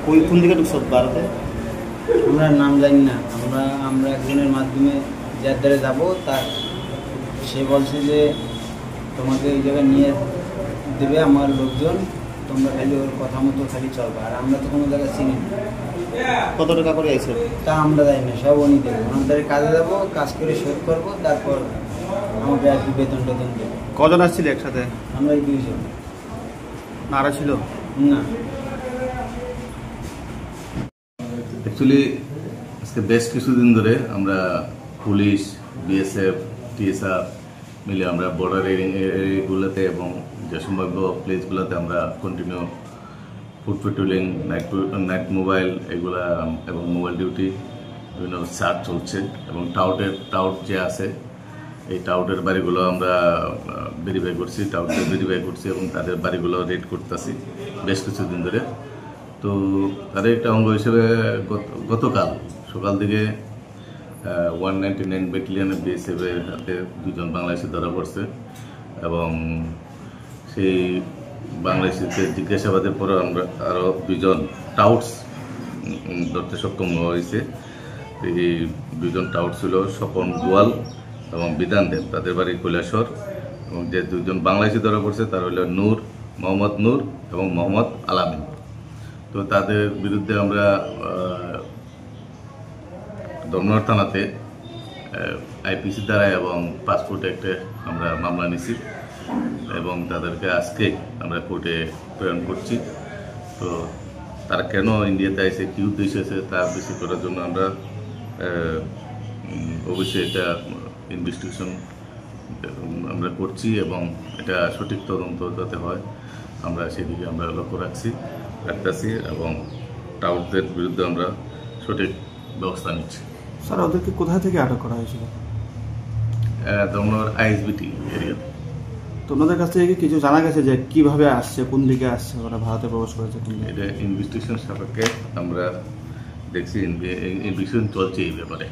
কোন দিকে ঢুকছো ভারতে? আমরা নাম জানি না, আমরা একজনের মাধ্যমে যার দ্বারা যাবো, তার সে বলছে যে তোমাকে এই জায়গায় নিয়ে দেবে আমার লোকজন, তোমরা খালি ওর কথা মতো খালি চলবে। আর আমরা তো কোনো জায়গায় চিনি না। কত টাকা করে আইছো? তা আমরা জানি না, সব উনি দেবে। আমাদের কাজে যাবো, কাজ করে শোধ করবো, তারপর আমাকে আর কি বেতন দেবে। কজন আসছিল একসাথে? আমরা এই 2 জন। না আরো ছিল? না, অ্যাকচুয়ালি আজকে বেশ কিছুদিন ধরে আমরা পুলিশ, বিএসএফ, টিএসআর মিলে আমরা বর্ডার এরিয়াগুলোতে এবং যে সম্ভাব্য প্লেসগুলোতে আমরা continue food patrolling, night mobile এগুলা এবং মোবাইল ডিউটি বিভিন্ন সার্চ চলছে। এবং টাউট যে আছে এই টাউটের বাড়িগুলো আমরা ভেরিফাই করছি এবং তাদের বাড়িগুলো রেড করতেছি বেশ কিছুদিন ধরে। তো তাদের একটা অঙ্গ হিসেবে গতকাল সকাল থেকে 199 ব্যাটালিয়নের বিএসএফের হাতে 2 জন বাংলাদেশি ধরা পড়ছে এবং সেই বাংলাদেশিতে জিজ্ঞাসাবাদের পরে আমরা আরও 2 জন টাউটস ধরতে সক্ষম হয়েছে। এই 2 জন টাউট ছিল স্বপন গোয়াল এবং বিধান দেব, তাদের বাড়ি কৈলাসর। এবং যে 2 জন বাংলাদেশি ধরা পড়ছে তার হলো মোহাম্মদ নূর এবং মোহাম্মদ আলামিন। তো তাদের বিরুদ্ধে আমরা ধর্মনগর থানাতে আইপিসি দ্বারা এবং পাসপোর্ট অ্যাক্টে আমরা মামলা নিছি এবং তাদেরকে আজকে আমরা কোর্টে প্রেরণ করছি। তো তারা কেন ইন্ডিয়াতে আসে, কী উদ্দেশ্যে এসে তা বেশি করার জন্য আমরা অবশ্যই এটা ইনভেস্টিগেশন আমরা করছি এবং এটা সঠিক তদন্ত যাতে হয় আমরা সেদিকে আমরা লক্ষ্য রাখতেছি এবং টাউটদের বিরুদ্ধে আমরা সঠিক ব্যবস্থা নিচ্ছি। স্যার ওদেরকে কোথা থেকে আটক করা হয়েছিল? Dharmanagar ISBT area. তোমাদের কাছ থেকে কিছু জানা গেছে যে কিভাবে আসছে, কোন দিকে আসছে, ওরা ভারতে প্রবেশ করেছে? এটা ইনভেস্টিগেশন সাপেক্ষে আমরা দেখছি, ইনভেস্টিগেশন চলছে এই ব্যাপারে।